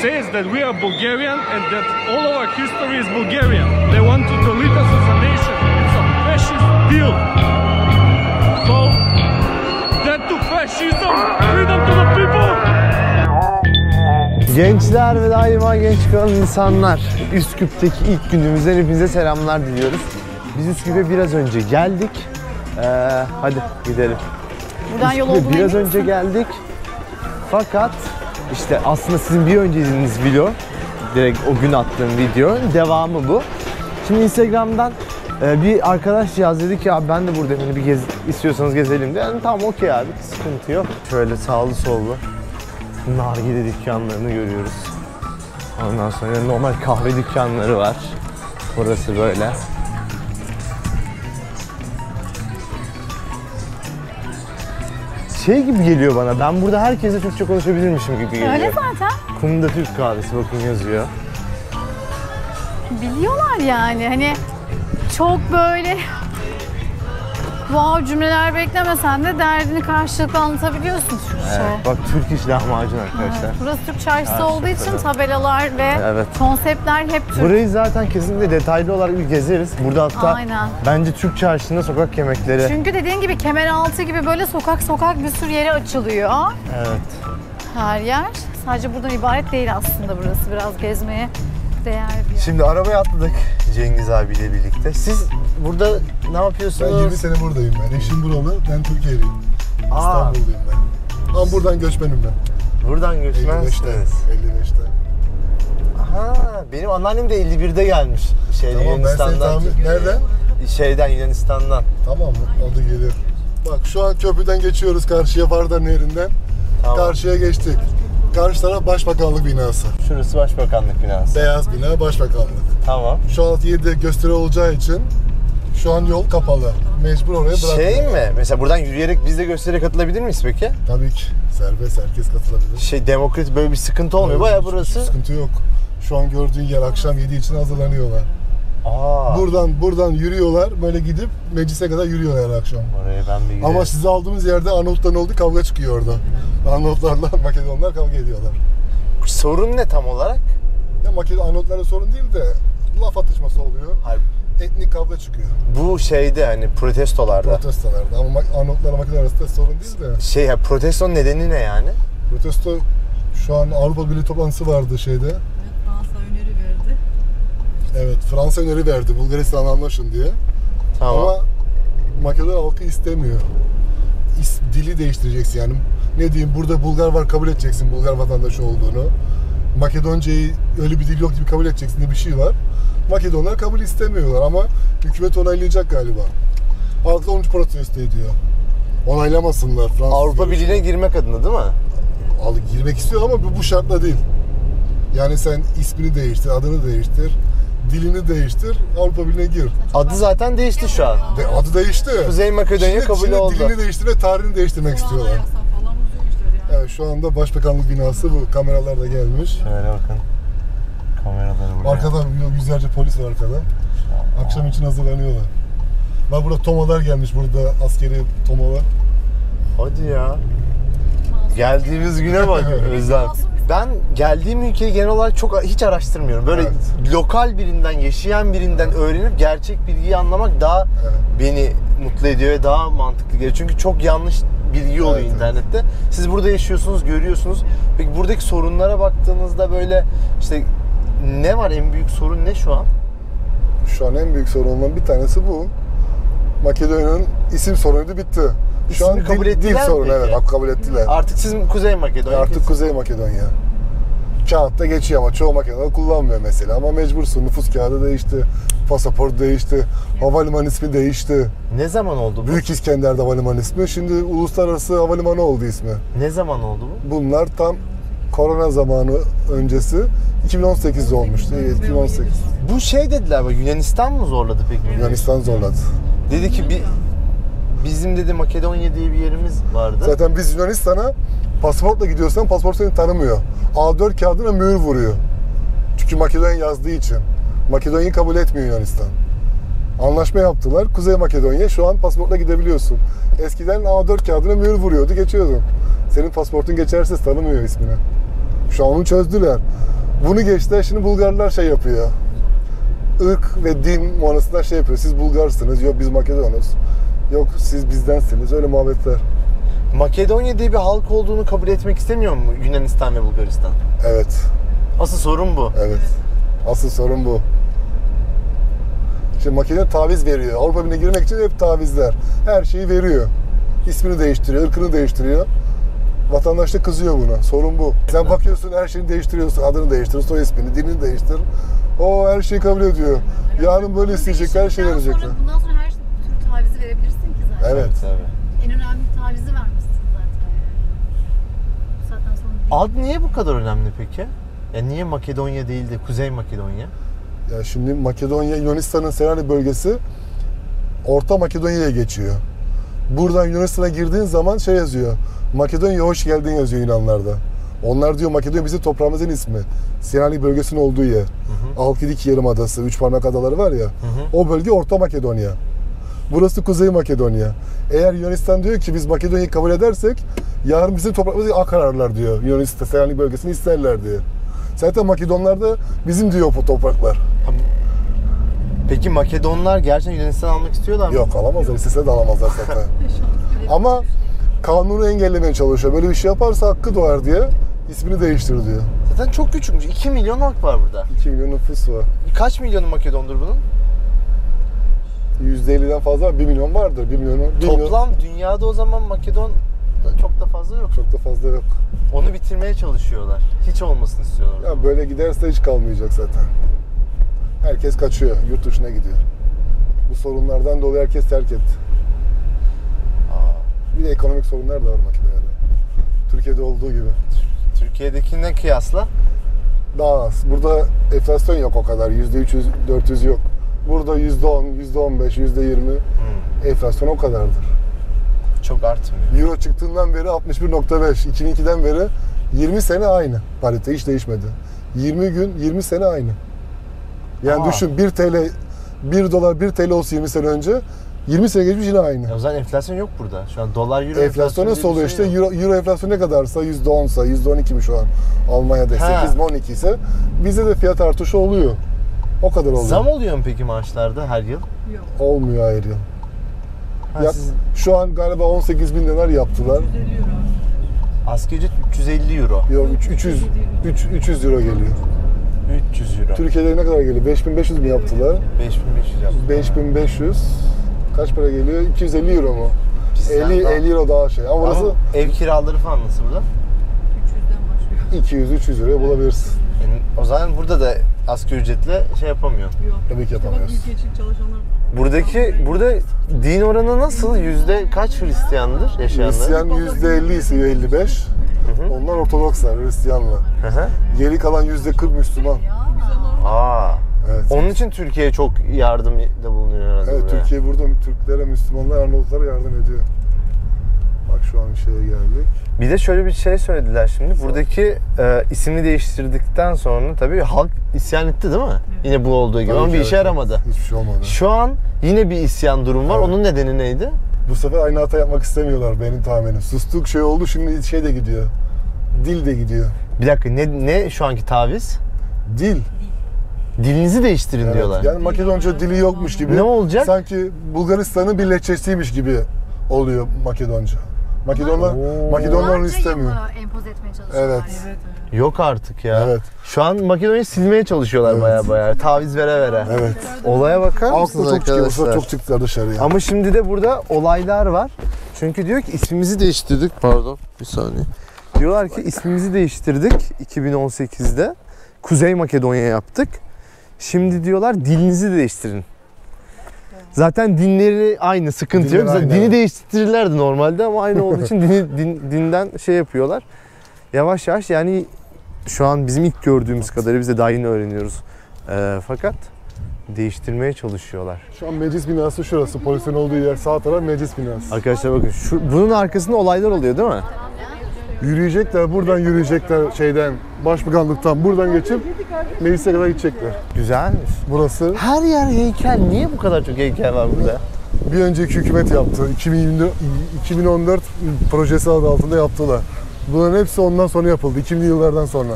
says that we are Bulgarian and that all of our history is Bulgarian. They want to delete us as a nation. It's a fascist deal. So, death to fascism, freedom to the people. Gençler ve daima genç kalan insanlar. Üsküp'teki ilk günümüzden hepinize selamlar diliyoruz. Biz Üsküp'e biraz önce geldik. Hadi gidelim. Buradan yol olduğuna Üsküp'e biraz önce geldik. Fakat işte aslında sizin bir önce izlediğiniz video, direkt o gün attığım video, devamı bu. Şimdi Instagram'dan bir arkadaş yazdı, dedi ki abi ben de buradayım, hani bir istiyorsanız gezelim diye. Yani tamam okey abi, sıkıntı yok. Şöyle sağlı sollu nargile dükkanlarını görüyoruz. Ondan sonra normal kahve dükkanları var. Burası böyle. Şey gibi geliyor bana, ben burada herkese Türkçe konuşabilirmişim gibi geliyor. Öyle zaten. Kumda Türk kahvesi, bakın yazıyor. Biliyorlar yani, hani çok böyle wow cümleler beklemesen de derdini karşılıklı anlatabiliyorsun Türkçe. Evet, bak Türk iş lahmacun arkadaşlar. Evet, burası Türk çarşısı olduğu için tabelalar ve konseptler hep Türk. Burayı zaten kesinlikle detaylı olarak bir gezeriz. Burada hatta aynen. Bence Türk çarşısında sokak yemekleri. Çünkü dediğin gibi Kemeraltı gibi böyle sokak bir sürü yere açılıyor. Evet. Her yer. Sadece buradan ibaret değil aslında burası. Biraz gezmeye değer bir yer. Şimdi arabaya atladık Cengiz abiyle birlikte. Siz burada ne yapıyorsunuz? Ben 20 sene buradayım ben. Eşim buralı, ben Türkiye'liyim. İstanbulluyum ben. Ama buradan göçmenim ben. Buradan göçmensiniz. 55'te. Aha, benim anneannem de 51'de gelmiş. Tamam, Yunanistan'dan. Nereden? Şeyden, Yunanistan'dan. Tamam, o da gelir. Bak şu an köprüden geçiyoruz karşıya, Vardar Nehri'nden. Tamam. Karşıya geçtik. Karşı taraf Başbakanlık binası. Şurası Başbakanlık binası. Beyaz bina Başbakanlık. Tamam. Şu an 7'de gösteri olacağı için şu an yol kapalı. Mecbur oraya bırakmıyor. Şey mi? Mesela buradan yürüyerek biz de gösteriye katılabilir miyiz peki? Tabii ki. Serbest, herkes katılabilir. Demokrat böyle bir sıkıntı olmuyor. Bayağı burası. Sıkıntı yok. Şu an gördüğün yer akşam 7 için hazırlanıyorlar. Buradan yürüyorlar, böyle gidip meclise kadar yürüyorlar akşam. Oraya ben bir gidelim. Ama sizi aldığımız yerde Arnavutların olduğu kavga çıkıyor orada. Arnavutlarla Makedonlar kavga ediyorlar. Sorun ne tam olarak? Ya Arnavutlarla sorun değil de laf atışması oluyor. Hayır. Etnik kavga çıkıyor. Bu şeyde hani protestolarda. Protestolarda ama Arnavutlarla Makedon arasında sorun değil de. Protestonun nedeni ne yani? Protesto şu an Avrupa Birliği toplantısı vardı şeyde. Fransa öneri verdi. Evet, Fransa öneri verdi Bulgaristan'la anlaşın diye. Tamam. Ama Makedon halkı istemiyor. Dili değiştireceksin yani. Ne diyeyim, burada Bulgar var, kabul edeceksin Bulgar vatandaşı olduğunu. Makedoncayı öyle bir dil yok gibi kabul edeceksin diye bir şey var. Makedonlar kabul istemiyorlar ama hükümet onaylayacak galiba. Halk da onu protesto ediyor. Onaylamasınlar Fransız. Avrupa Birliği'ne girmek adına değil mi? Girmek istiyor ama bu şartla değil. Yani sen ismini değiştir, adını değiştir, dilini değiştir, Avrupa Birliği'ne gir. Adı zaten değişti şu an. Adı değişti. Kuzey Makedonya kabul oldu. Dilini değiştirip tarihini değiştirmek istiyorlar. Evet, şu anda Başbakanlık binası bu. Kameralar da gelmiş. Şöyle bakın. Kameraları buraya. Arkada yüzlerce polis var arkada. Akşam için hazırlanıyorlar. Bak burada tomalar gelmiş, burada askeri tomalar. Hadi ya. Geldiğimiz güne bak Özlem. Ben geldiğim ülkeyi genel olarak hiç araştırmıyorum. Böyle lokal birinden, yaşayan birinden öğrenip gerçek bilgiyi anlamak daha beni mutlu ediyor ve daha mantıklı geliyor. Çünkü çok yanlış bilgi oluyor internette. Siz burada yaşıyorsunuz, görüyorsunuz. Peki buradaki sorunlara baktığınızda böyle işte ne var, en büyük sorun ne şu an? Şu an en büyük sorunlardan bir tanesi bu. Makedonya'nın isim sorunu bitti. Şu an kabul ettiler dil sorunu, evet, kabul ettiler. Artık siz Kuzey Makedonya. Artık Kuzey Makedonya. Kağıtta geçiyor ama çoğu Makedon kullanmıyor mesela, ama mecbursun. Nüfus kağıdı değişti, pasaport değişti, havalimanı ismi değişti. Ne zaman oldu bu? Büyük İskender'de havalimanı ismi, şimdi Uluslararası Havalimanı oldu ismi. Ne zaman oldu bu? Bunlar tam korona zamanı öncesi 2018'de olmuştu. 2018. Bu dediler bak, Yunanistan mı zorladı peki? Yunanistan zorladı. Dedi ki bizim dedi Makedonya diye bir yerimiz vardı. Zaten biz Yunanistan'a pasaportla gidiyorsan pasaport seni tanımıyor. A4 kağıdına mühür vuruyor. Çünkü Makedonya yazdığı için. Makedonya'yı kabul etmiyor Yunanistan. Anlaşma yaptılar. Kuzey Makedonya, şu an pasaportla gidebiliyorsun. Eskiden A4 kağıdına mühür vuruyordu, geçiyordun. Senin pasaportun geçersiz, tanımıyor ismini. Şu an onu çözdüler. Bunu geçtiler, şimdi Bulgarlar şey yapıyor. Irk ve din muanasından şey yapıyor. Siz Bulgarsınız, yok biz Makedonuz. Yok siz bizdensiniz, öyle muhabbetler. Makedonya diye bir halk olduğunu kabul etmek istemiyor mu Yunanistan ve Bulgaristan? Evet, Asıl sorun bu. evet. Asıl sorun bu. Şimdi Makedonya taviz veriyor. Avrupa Birliği'ne girmek için hep tavizler. Her şeyi veriyor. İsmini değiştiriyor, ırkını değiştiriyor. Vatandaş da kızıyor buna. Sorun bu. Sen bakıyorsun her şeyini değiştiriyorsun. Adını değiştir, soy ismini, dinini değiştir. O her şeyi kabul ediyor. Yarın böyle isteyecekler, her şey verecekler. Bundan sonra her türlü tavizi verebilirsin ki zaten. Evet. Tabii. En önemli tavizi vermişsin zaten. Bu saatten sonra değil. Ad niye bu kadar önemli peki? Ya niye Makedonya değil de Kuzey Makedonya? Ya şimdi Makedonya, Yunanistan'ın Selanik bölgesi Orta Makedonya'ya geçiyor. Buradan Yunanistan'a girdiğin zaman şey yazıyor. Makedonya'ya hoş geldin yazıyor Yunanlarda. Onlar diyor Makedonya bizim toprağımızın ismi. Selanik bölgesinin olduğu yer. Halkidik Yarımadası, Üç Parmak Adaları var ya. O bölge Orta Makedonya. Burası Kuzey Makedonya. Eğer Yunanistan diyor ki biz Makedonya'yı kabul edersek yarın bizim topraklarımızı akararlar diyor. Yunanistan Selanik bölgesini isterler diyor. Zaten Makedonlar da bizim diyor bu topraklar. Peki Makedonlar gerçekten Yunanistan almak istiyorlar mı? Yok alamazlar, istese de alamazlar zaten. Ama kanunu engellemeye çalışıyor. Böyle bir şey yaparsa hakkı doğar diye ismini değiştir diyor. Zaten çok küçükmüş. 2 milyon halk var burada. 2 milyon nüfus var. Kaç milyonu Makedondur bunun? %50'den fazla var. 1 milyon vardır. 1 milyonu. Toplam dünyada o zaman Makedon çok da fazla yok. Çok da fazla yok. Onu bitirmeye çalışıyorlar. Hiç olmasını istiyorlar. Ya böyle giderse hiç kalmayacak zaten. Herkes kaçıyor. Yurt dışına gidiyor. Bu sorunlardan dolayı herkes terk etti. Bir de ekonomik sorunlar da var Makedonya'da. Türkiye'de olduğu gibi. Türkiye'dekine kıyasla Daha az. Burada enflasyon yok o kadar. %300, 400 yok. Burada %10, %15, %20 enflasyon o kadardır. çok artmıyor. Euro çıktığından beri 61.5. 2002'den beri 20 sene aynı. Parite hiç değişmedi. 20 gün, 20 sene aynı. Yani düşün 1 TL, 1 dolar 1 TL olsa 20 sene önce 20 sene geçmiş yine aynı. O zaman enflasyon yok burada. Şu an dolar euro Enflasyon nasıl diye bir oluyor şey işte? yok. Euro enflasyonu ne kadarsa %10'sa, %12 mi şu an Almanya'da, Ha. 8 mi 12 ise bizde de fiyat artışı oluyor. O kadar oluyor. Zam oluyor mu peki maaşlarda her yıl? Yok. Olmuyor hayır yıl. Ha, Ya, siz- şu an galiba 18 bin dinar yaptılar. 150 euro. asgari ücret 350 euro. Yok 300 euro geliyor. 300 euro. Türkiye'de ne kadar geliyor? 5500 mi yaptılar? 5500 yaptı. 5500 kaç para geliyor? 250 euro mu? Bizden 50 daha- 50 euro daha şey. Ama burası Ama ev kiraları falan nasıl burada? 300'den başlıyor. 200-300 euroya bulabilirsin. Yani o zaman burada da asgari ücretle şey yapamıyor. Yok. Tabii ki İşte bak yapamıyoruz. ülke için çalışanlar var. Burada din oranı nasıl? Yüzde kaç Hristiyandır yaşayanlar? Hristiyan %50 ise %55. Onlar Ortodokslar, Hristiyanlar. Hı hı. Geri kalan %40 Müslüman. Aa. Evet. Onun için Türkiye'ye çok yardımda bulunuyor herhalde. Evet, buraya. Türkiye burada Türklere, Müslümanlar, Arnavutlara yardım ediyor. Bak şu an şeye geldik. Bir de şöyle bir şey söylediler şimdi. Buradaki ismini değiştirdikten sonra tabii halk isyan etti değil mi? Yine bu olduğu gibi Tabii ama ki bir işe evet. yaramadı. Hiçbir şey olmadı. Şu an yine bir isyan durum var. Evet. Onun nedeni neydi? Bu sefer aynı hata yapmak istemiyorlar benim tahminim. Sustuk şey oldu, şimdi şey de gidiyor. Dil de gidiyor. Bir dakika ne şu anki taviz? Dil. Dilinizi değiştirin Evet, diyorlar. yani Makedonca dili yokmuş gibi. Ne olacak? Sanki Bulgaristan'ın bir lehçesiymiş gibi oluyor Makedonca. Makedonlar onu Bulgarcayı istemiyor. mı empoze etmeye çalışıyorlar? Evet. Evet. Yok artık ya. Evet. Şu an Makedonya'yı silmeye çalışıyorlar Evet. baya. Taviz vere. Evet. Olaya bakar Halk da mısınız çok çıkıyor. Bu sefer arkadaşlar? çok çıktılar dışarıya. Ama şimdi de burada olaylar var. Çünkü diyor ki ismimizi değiştirdik. Pardon bir saniye. Diyorlar ki ismimizi değiştirdik 2018'de. Kuzey Makedonya yaptık. Şimdi diyorlar dilinizi değiştirin. Zaten dinleri aynı, sıkıntı Dinler yok. Zaten aynı, dini evet. değiştirirlerdi normalde ama aynı olduğu için dinden şey yapıyorlar. Yavaş yavaş yani şu an bizim ilk gördüğümüz kadarıyla biz de daha yeni öğreniyoruz. Fakat değiştirmeye çalışıyorlar. Şu an meclis binası şurası. Polisin olduğu yer sağ taraf meclis binası. Arkadaşlar bakın bunun arkasında olaylar oluyor değil mi? Yürüyecekler, buradan yürüyecekler şeyden, başbakanlıktan buradan geçip meclise kadar gidecekler. Güzelmiş. Burası Her yer heykel. Niye bu kadar çok heykel var burada? bir önceki hükümet yaptı. 2014 projesi adı altında yaptılar. Bunların hepsi ondan sonra yapıldı. 2000'li yıllardan sonra.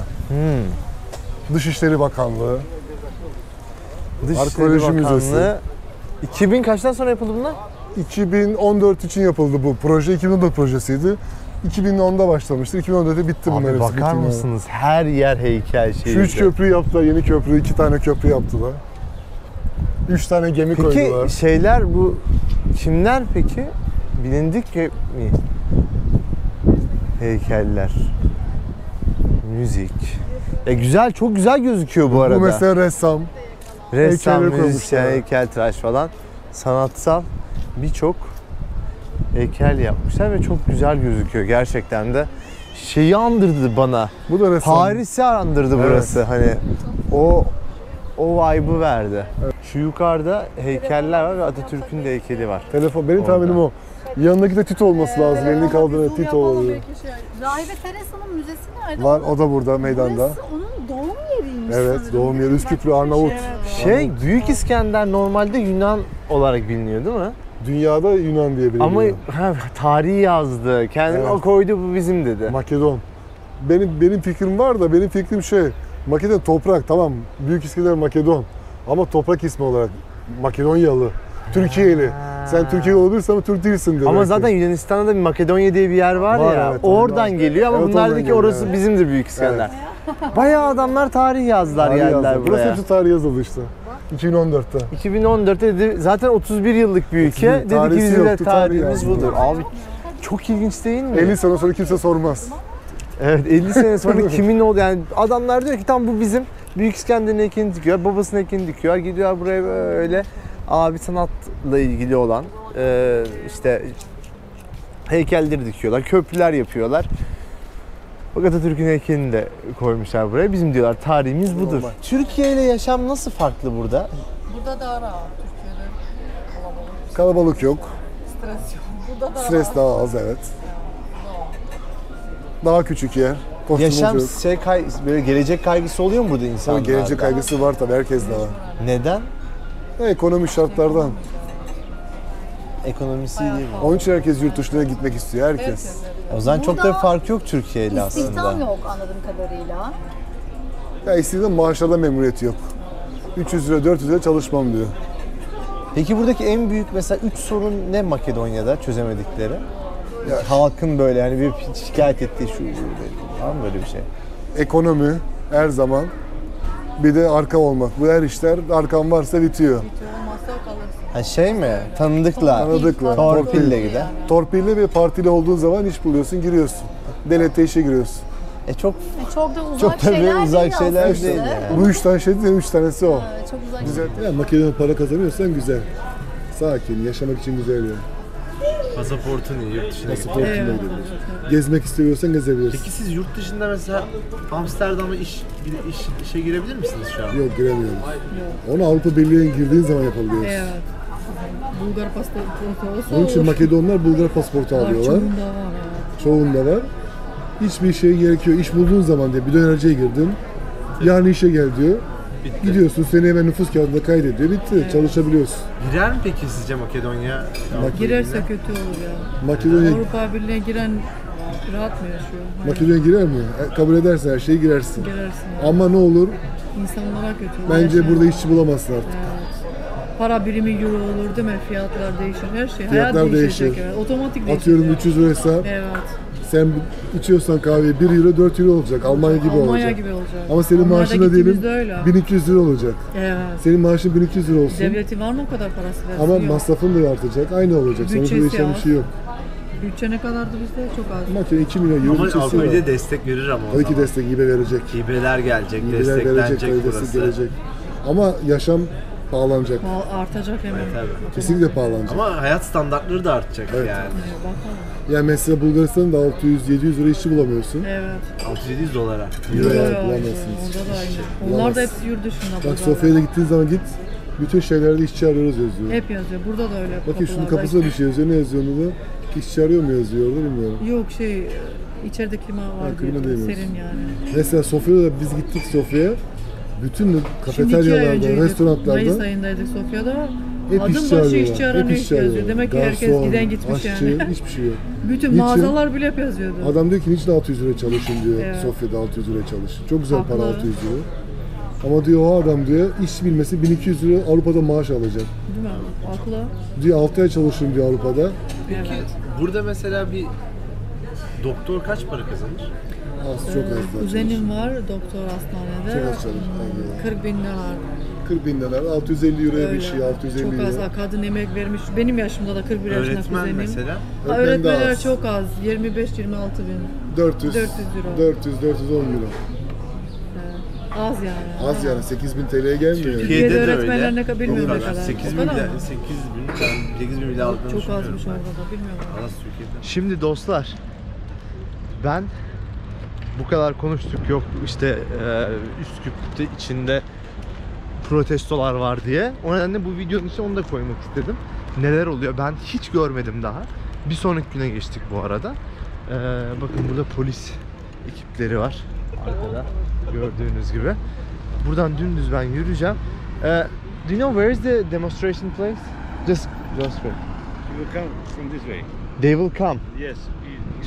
Dışişleri Bakanlığı. Dışişleri Arkeoloji Bakanlığı. Müzesi. 2000 kaçtan sonra yapıldı bunlar? 2014 için yapıldı bu proje. 2014 projesiydi. 2010'da başlamıştır. 2014'te bitti bunlar Abi hepsi. bakar bitti. mısınız? Her yer heykel Şu şehirde. 3 köprü yaptılar. Yeni köprü, 2 tane köprü yaptılar. 3 tane gemi koydular. Peki şeyler bu kimler peki? Bilindik mi? Heykeller. Müzik. Güzel, çok güzel gözüküyor bu arada. Bu mesela ressam. Ressam, heykelleri müzisyen, koymuşlar. heykeltıraş falan. Sanatsal birçok heykel yapmışlar ve çok güzel gözüküyor gerçekten de. Şeyi andırdı bana. Bu da ressam. Paris'i andırdı burası. Hani o vibe'ı verdi. Şu yukarıda heykeller var ve Atatürk'ün de heykeli var. Telefon. Benim Orada. tahminim o. Yanındaki de Tito olması lazım. Elini kaldırıyor Zoom Tito yapalım oluyor. belki şey. Rahibe Teresa'nın müzesi nerede? Var, o da burada meydanda. Burası onun doğum yeriymiş Evet, sanırım. doğum yeri Üsküplü, Arnavut. Büyük İskender normalde Yunan olarak biliniyor değil mi? Dünyada Yunan diye biliniyor. Ama tarihi yazdı. Kendini Evet. o koydu, bu bizim dedi. Makedon. Benim fikrim var da benim fikrim Makedon toprak, tamam. Büyük İskender Makedon. Ama toprak ismi olarak Makedonyalı. Türkiye'li. Sen Türkiye'li olabilirsin ama Türk değilsin demek Ama ki. zaten Yunanistan'da bir Makedonya diye bir yer var, Var, ya. evet, oradan ondan. geliyor ama Evet, bunlar oradan dedi ki geliyor, orası evet. bizimdir Büyük İskender. Bayağı adamlar tarih yazdılar, Tarih geldiler yazdı. Burası buraya. hepsi tarih yazıldı işte. 2014'te. 2014'te dedi, zaten 31 yıllık bir ülke. 31, Dedi ki tarihsi bizim de yoktu, tarih tarihimiz yazdı. budur. Abi çok ilginç değil mi? 50 sene sonra kimse sormaz. Evet, 50 sene sonra kimin oldu yani adamlar diyor ki tam bu bizim Büyük İskender'in heykelini dikiyor, babasının heykelini dikiyor, gidiyorlar buraya böyle abi sanatla ilgili olan işte heykelleri dikiyorlar, köprüler yapıyorlar. Bak Atatürk'ün heykelini de koymuşlar buraya. Bizim diyorlar tarihimiz budur. Normal. Türkiye ile yaşam nasıl farklı burada? Burada daha rahat Türkiye'de. Kalabalık. Kalabalık yok. Stres yok. Burada daha Stres rahat. daha az, evet. Daha küçük yer. Yaşam Koşturmacı yok. böyle gelecek kaygısı oluyor mu burada Tabii insanlarda? gelecek kaygısı var tabii, herkes de var. Neden? Ekonomi şartlardan. Ekonomisi değil mi? Onun için herkes yurt dışına gitmek istiyor, herkes. O zaman çok da bir fark yok Türkiye ile İstihdam aslında. yok anladığım kadarıyla. Ya istediğin maaşlarda memnuniyeti yok. 300 lira, 400 lira çalışmam diyor. Peki buradaki en büyük mesela 3 sorun ne Makedonya'da çözemedikleri? Halkın böyle yani bir şikayet ettiği şu var mı böyle bir şey? Ekonomi her zaman. Bir de arka olmak. Bu her işler arkan varsa bitiyor. Hiç olmazsa kalırsın. Ha şey mi? Tanıdıkla. Tanıdıkla. Torpille giden. Torpille ve partili olduğun zaman iş buluyorsun, giriyorsun. Devlette işe giriyorsun. Çok Çok da uzak Çok da bir şeyler uzak değil şeyler aslında. değil yani. Bu 3 tane şey değil, 3 tanesi o. Evet, çok uzak. Güzel. Ya Makedonya para kazanıyorsan güzel. Sakin, yaşamak için güzel yani. pasaportun iyi yurt dışına Pasaportuna gidebilir. Gezmek istiyorsan gezebilirsin. Peki siz yurt dışında mesela Amsterdam'a işe girebilir misiniz şu an? Yok, giremiyoruz. Onu Avrupa Birliği'ne girdiğin zaman yapabiliyoruz. Evet. Bulgar pasaportu olsa Onun için olur. Makedonlar Bulgar pasaportu alıyorlar. Çoğunda var. Evet. Çoğunda var. Hiçbir şey gerekiyor. İş bulduğun zaman diye bir dönerciye girdin. Yarın işe gel diyor. Gidiyorsun, seni hemen nüfus kağıdında kaydediyor. Bitti. Çalışabiliyorsun. Girer mi peki sizce Makedonya? Girerse kötü olur ya. Makedonya, Avrupa Birliği'ne giren rahat mı yaşıyor? Hayır. Makedonya girer mi? Kabul edersen her şeyi girersin. Girersin. Yani. Ama ne olur? İnsanlara kötü olur. Bence yaşayan. burada işçi bulamazsın artık. Evet. Para birimi euro olur değil mi? Fiyatlar değişir. Her şey. Fiyatlar Hayat değişecek. değişir. Evet. Otomatik değişecek. Atıyorum 300 liraysa Evet. sen içiyorsan kahveyi 1 euro 4 euro olacak. Almanya gibi Almanya olacak. gibi olacak. Ama senin Almanya'da maaşın da diyelim gittiğimizde öyle. 1200 lira olacak. Evet. Senin maaşın 1200 lira olsun. Devleti var mı o kadar parası versin? Ama Yok. masrafın da artacak. Aynı olacak. Sonuçta Bütçesi değişen bir az. şey yok. Bütçe ne kadardı bizde? Çok az. Makine 2 milyon euro Ama bütçesi Avrupa var. Birliği destek verir ama o Tabii ki zaman. destek hibe verecek. Hibeler gelecek, Hibeler verecek, desteklenecek tabii destek burası. gelecek. Ama yaşam pahalanacak. Artacak hemen. Tabii. Kesinlikle pahalanacak. Ama hayat standartları da artacak Evet. yani. Bakalım. Yani mesela Bulgaristan'da 600-700 lira işçi bulamıyorsun. Evet. 600-700 dolara. Euro Yok, bulamazsınız. Orada da aynı. Bulamazsın. Onlar da hepsi yurt dışında. Bak burada Sofya'ya da da. gittiğin zaman git. Bütün şeylerde işçi arıyoruz yazıyor. Hep yazıyor. Burada da öyle. Bakın şunun kapılarda. kapısında bir şey yazıyor. Ne yazıyor onu da? İşçi arıyor mu yazıyor orada bilmiyorum. Yok içeride klima var klima diyor. değil mi? Serin yani. Mesela Sofya'da da biz gittik Sofya'ya. Bütün Şimdi 2 ay kafeteryalarda, önceydik. Mayıs restoranlarda ayındaydık Sofya'da. hep Adım işçi başı arıyorlar. işçi aranıyor Hep işçi yazıyor. arıyorlar. Demek ki herkes Garson, giden gitmiş aşçı, yani. hiçbir şey yok. Bütün Niçin? mağazalar bile hep yazıyordu. Adam diyor ki niçin 600 lira çalışın diyor. Evet. Sofya'da 600 lira çalışın. Çok güzel para Haklı. 600 lira. Ama diyor o adam diyor iş bilmesi 1200 euro Avrupa'da maaş alacak. Değil mi? Haklı. Diyor 6 ay çalışırım diyor Avrupa'da. Peki burada mesela bir doktor kaç para kazanır? Az çok az. Kuzenim var doktor hastanede. Çok az çalışır. 40 bin dolar. 40 bin dolar, 650 euroya bir şey, 650 Çok euro. az. Kadın emek vermiş. Benim yaşımda da 41 yaşında Öğretmen kuzenim. mesela? Ha, Öğretmen de öğretmenler az. çok az. 25-26 bin. 400 euro. 410 euro. Az yani. Az yani 8000 TL'ye gelmiyor. Türkiye'de de öğretmenler öyle. ne kadar bilmiyorum ne kadar. 8 O bin kadar mı? 8 bin bile aldığını Çok düşünmüyorum azmış ben. orada da bilmiyorum. Az Türkiye'de. Şimdi dostlar, ben bu kadar konuştuk, yok işte Üsküp'te içinde protestolar var diye. O nedenle bu videonun içine onu da koymak istedim. Neler oluyor ben hiç görmedim daha. Bir sonraki güne geçtik bu arada. Bakın burada polis ekipleri var arkada gördüğünüz gibi. Buradan dümdüz ben yürüyeceğim. Do you know where is the demonstration place? Just straight. You will come from this way. They will come. Yes.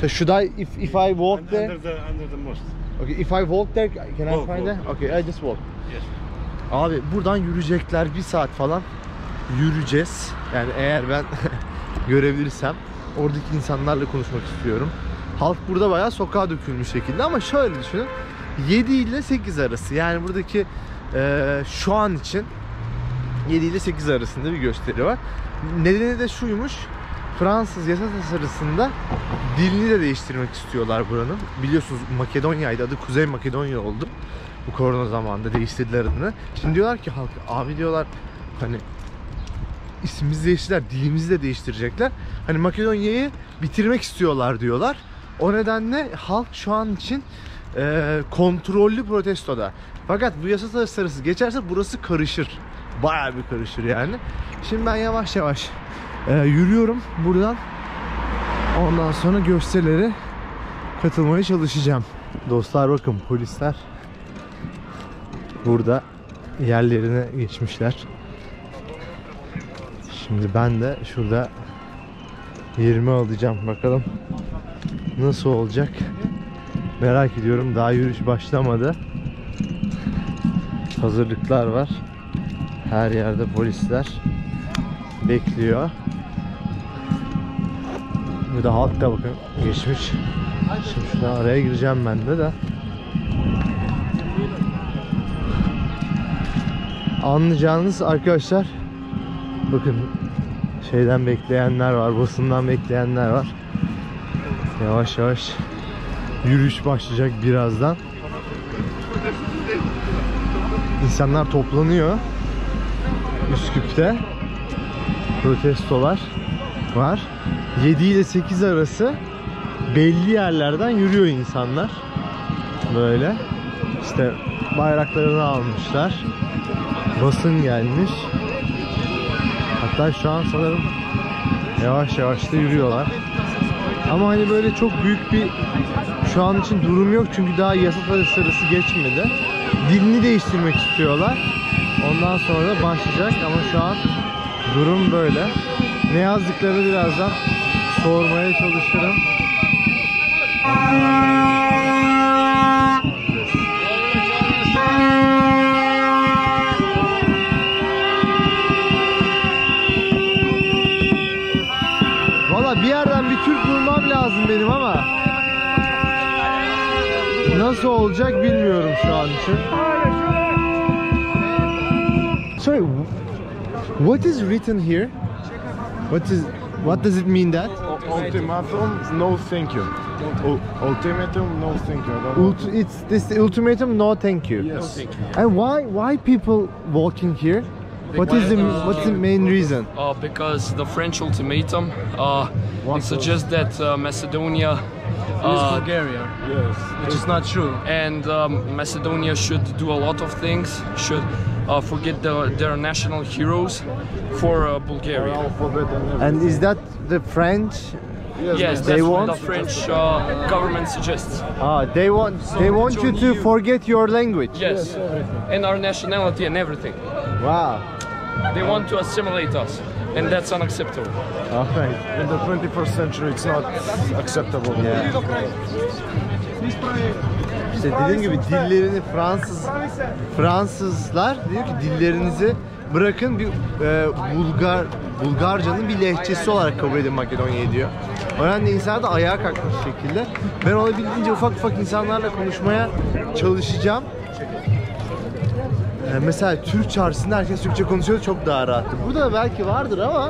So should I, if I walk there? Under the mosque. Okay, if I walk there, can I Walk, find walk. it? Okay, I just walk. Yes. Abi buradan yürüyecekler, 1 saat falan yürüyeceğiz. Yani eğer ben görebilirsem oradaki insanlarla konuşmak istiyorum. Halk burada bayağı sokağa dökülmüş şekilde ama şöyle düşünün. 7 ile 8 arası, yani buradaki şu an için 7 ile 8 arasında bir gösteri var. Nedeni de şuymuş. Fransız yasa tasarısında dilini de değiştirmek istiyorlar buranın. Biliyorsunuz Makedonya'ydı, adı Kuzey Makedonya oldu. Bu korona zamanında değiştirdiler adını. Şimdi diyorlar ki halk, abi diyorlar hani ismimizi değiştirdiler, dilimizi de değiştirecekler. Hani Makedonya'yı bitirmek istiyorlar diyorlar. O nedenle halk şu an için kontrollü protestoda. Fakat bu yasa tasarısı geçerse burası karışır. Bayağı bir karışır yani. Şimdi ben yavaş yavaş yürüyorum buradan. Ondan sonra gösterilere katılmaya çalışacağım. Dostlar bakın, polisler burada yerlerine geçmişler. Şimdi ben de şurada yerimi alacağım. Bakalım nasıl olacak. Merak ediyorum. Daha yürüyüş başlamadı. Hazırlıklar var. Her yerde polisler bekliyor. Burada halk da bakın geçmiş. Şimdi şuradan araya gireceğim ben de. Anlayacağınız arkadaşlar, bakın şeyden bekleyenler var, basından bekleyenler var. Yavaş yavaş yürüyüş başlayacak birazdan. İnsanlar toplanıyor. Üsküp'te protestolar var. 7 ile 8 arası belli yerlerden yürüyor insanlar. Böyle işte bayraklarını almışlar. Basın gelmiş. Hatta şu an sanırım yavaş yavaş da yürüyorlar. Ama hani böyle çok büyük bir şu an için durum yok çünkü daha yasa tasarısı geçmedi. Dilini değiştirmek istiyorlar. Ondan sonra da başlayacak ama şu an durum böyle. Ne yazdıklarını birazdan sormaya çalışırım. Valla bir yerden bir Türk bulmam lazım benim ama nasıl olacak bilmiyorum şu an için. Sorry, what is written here? What does it mean that? Ultimatum, no thank you. Ultimatum, no thank you. It's this ultimatum, no thank you. Yes. And why people walking here? What's the main reason? Because the French ultimatum it suggests that Macedonia Bulgaria, Yes. which is not true. and Macedonia should do a lot of things, should forget their national heroes for Bulgaria. Alphabet and everything. And is that the French? Yes, They that's want- what the French government suggests. They want you to forget your language. Yes, and our nationality and everything. Wow. They want to assimilate us, and that's unacceptable. Alright. In the 21st century, it's not acceptable. Yeah. İşte dediğim gibi dillerini Fransızlar diyor ki dillerinizi bırakın bir Bulgarcanın bir lehçesi olarak kabul edin Makedonya'yı diyor. O nedenle insanlar da ayağa kalkmış şekilde. Ben olabildiğince ufak ufak insanlarla konuşmaya çalışacağım. Mesela Türk çarşısında herkes Türkçe konuşuyor, çok daha rahattır. Burada da belki vardır ama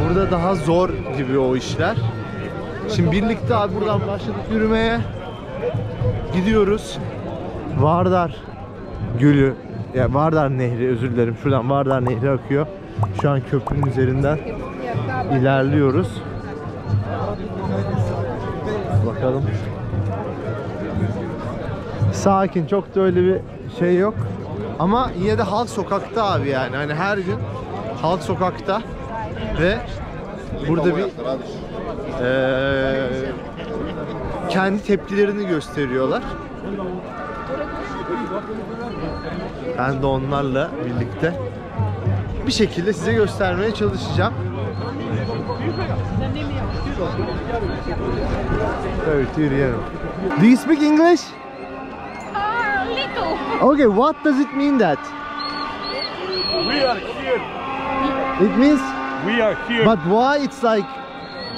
burada daha zor gibi o işler. Şimdi birlikte abi buradan başladık yürümeye. Gidiyoruz. Vardar Gölü, ya Vardar Nehri, özür dilerim. Şuradan Vardar Nehri akıyor. Şu an köprünün üzerinden ilerliyoruz. Bakalım. Sakin, çok da öyle bir şey yok. Ama yine de halk sokakta abi yani. Hani her gün halk sokakta ve burada bir kendi tepkilerini gösteriyorlar. Ben de onlarla birlikte bir şekilde size göstermeye çalışacağım. Evet, yürüyelim. Do you speak English? Little. Okay, what does it mean that? We are here. It means We are here. but why it's like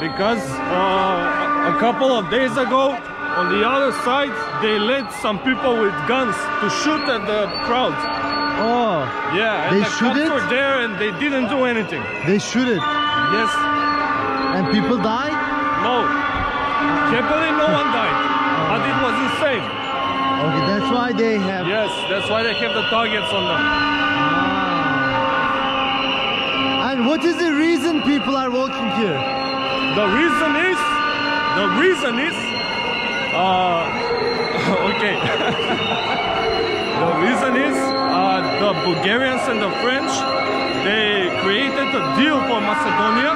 Because a couple of days ago, on the other side, they let some people with guns to shoot at the crowd. oh Yeah, and They the shoot cops it? were there and they didn't do anything. they shoot it Yes, and people die? no. Happily, no one died, but it was insane. Okay, that's why they have Yes, that's why they have the targets on them. And what is the reason people are walking here? The reason is, okay. The reason is the Bulgarians and the French, they created a deal for Macedonia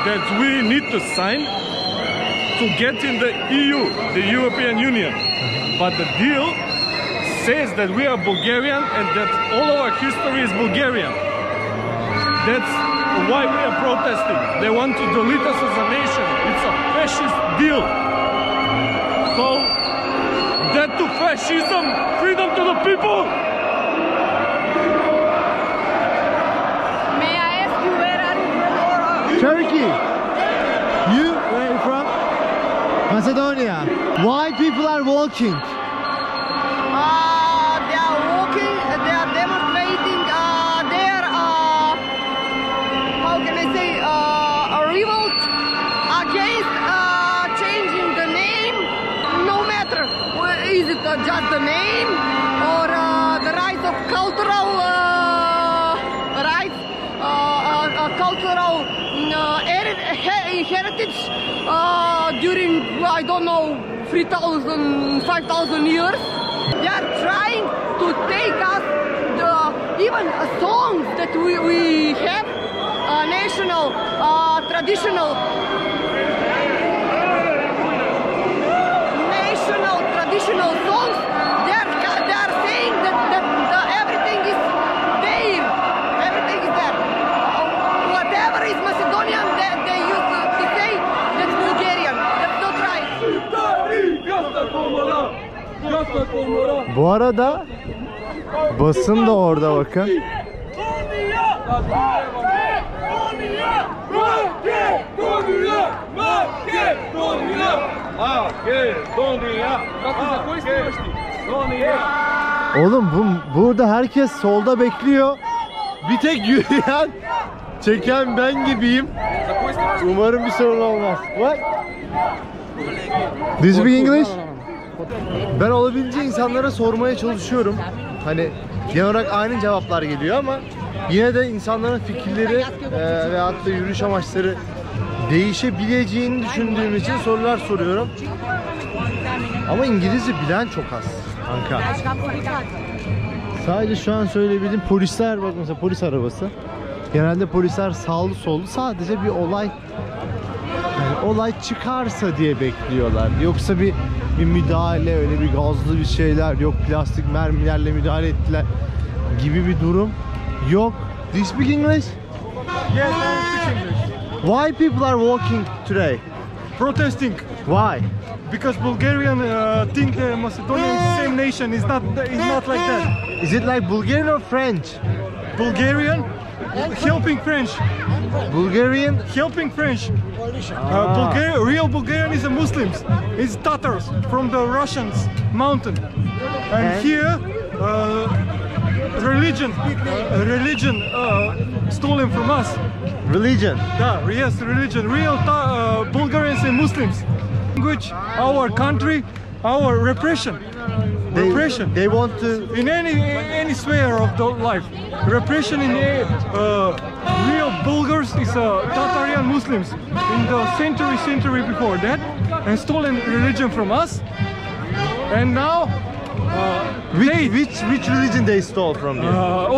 that we need to sign to get in the EU, the European Union. But the deal says that we are Bulgarian and that all of our history is Bulgarian. That's why we are protesting. They want to delete us as a nation. It's a fascist deal. So, death to fascism, freedom to the people. May I ask you where are you from? Turkey. You, where are you from? Macedonia. Why people are walking? They are walking, they are demonstrating their, how can I say, a revolt against changing the name, no matter is it just the name or the rights of cultural rights, cultural heritage during, I don't know, 3,000, 5,000 years. They are trying to take us even songs that we have, national, traditional songs. They are saying that everything is there. Everything is there. Whatever is Macedonian, they used to say that's Bulgarian. That's not right. Bu arada basın da orada, bakın. Oğlum burada herkes solda bekliyor. Bir tek yürüyen, çeken ben gibiyim. Umarım bir sorun olmaz. What? Do you speak English? Ben olabildiğince insanlara sormaya çalışıyorum. Hani genel olarak aynı cevaplar geliyor ama yine de insanların fikirleri ve hatta yürüyüş amaçları değişebileceğini düşündüğüm için sorular soruyorum. Ama İngilizce bilen çok az kanka. Sadece şu an söyleyebildiğim polisler, bak mesela polis arabası. Genelde polisler sağlı sollu, sadece bir olay, yani olay çıkarsa diye bekliyorlar. Yoksa bir müdahale, öyle bir gazlı bir şeyler yok, plastik mermilerle müdahale ettiler gibi bir durum yok. Do you speak English? Yes, I speak English. Why people are walking today? Protesting Why? because Bulgarian think the Macedonian is the same nation. It's not like that. Is it like Bulgarian or French? Bulgarian helping French. Bulgarian Helping French. Real Bulgarian is the Muslims. It's Tatars from the Russians mountain. And here religion stolen from us. religion. Yeah, yes, religion. Real Bulgarians and Muslims. Language, our country, our repression. Repression. They want to. In any sphere of the life. Repression in real Bulgars is Tatarian Muslims in the century before that, and stolen religion from us. And now, which religion they stole from you?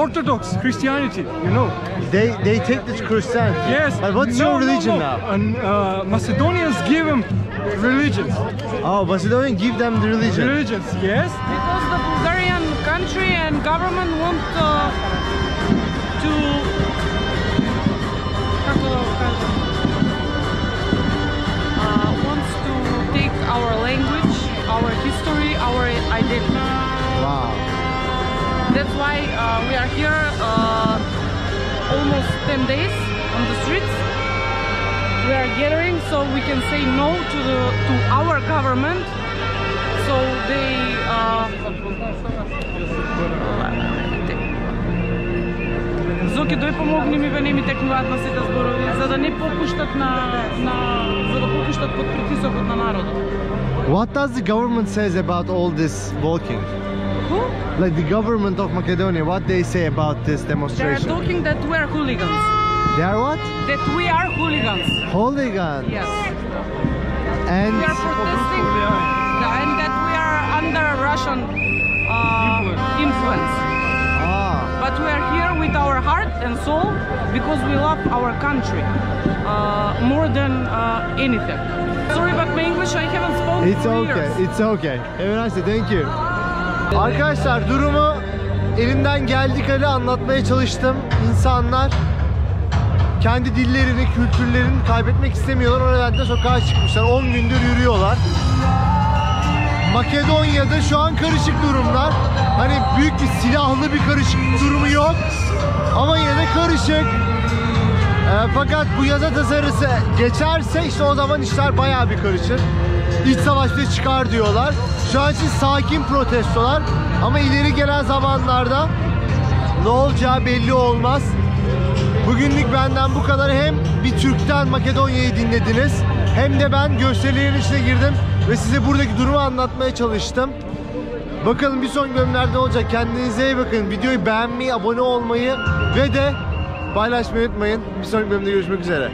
Orthodox Christianity, you know. They take this Christianity. Yes. But what's your religion now? And Macedonians give them religions. Oh, Macedonians give them the religion. Religions, yes. Because the Bulgarian country and government want wants to take our language, our history, our identity. Wow. That's why we are here almost 10 days on the streets. We are gathering so we can say no to our government. So they Зоки, дој помогни ми, не ми текнуваат на сите зборови, за да не попуштат за да попуштат под притисокот на народот. What does the government says about all this walking? Who? Like the government of Macedonia, what they say about this They are demonstration? talking that we are hooligans. They are what? That we are hooligans. Hooligans. Yes. And We are protesting and that we are under Russian influence. But we are here with our heart and soul because we love our country more than anything. Sorry about my English, I haven't spoken It's for okay, years. it's okay. Have a nice day, thank you. Arkadaşlar durumu elimden geldiği kadar anlatmaya çalıştım. İnsanlar kendi dillerini, kültürlerini kaybetmek istemiyorlar. O nedenle sokağa çıkmışlar. 10 gündür yürüyorlar. Makedonya'da şu an karışık durumlar. Hani büyük bir silahlı bir karışık durumu yok. Ama yine de karışık. Fakat bu yasa tasarısı geçerse işte o zaman işler bayağı bir karışır. İç savaşta çıkar diyorlar. Şu an için sakin protestolar. Ama ileri gelen zamanlarda ne olacağı belli olmaz. Bugünlük benden bu kadar. Hem bir Türk'ten Makedonya'yı dinlediniz, hem de ben gösterilerin içine girdim ve size buradaki durumu anlatmaya çalıştım. Bakalım bir sonraki bölümlerde ne olacak. Kendinize iyi bakın. Videoyu beğenmeyi, abone olmayı ve de paylaşmayı unutmayın. Bir sonraki bölümde görüşmek üzere.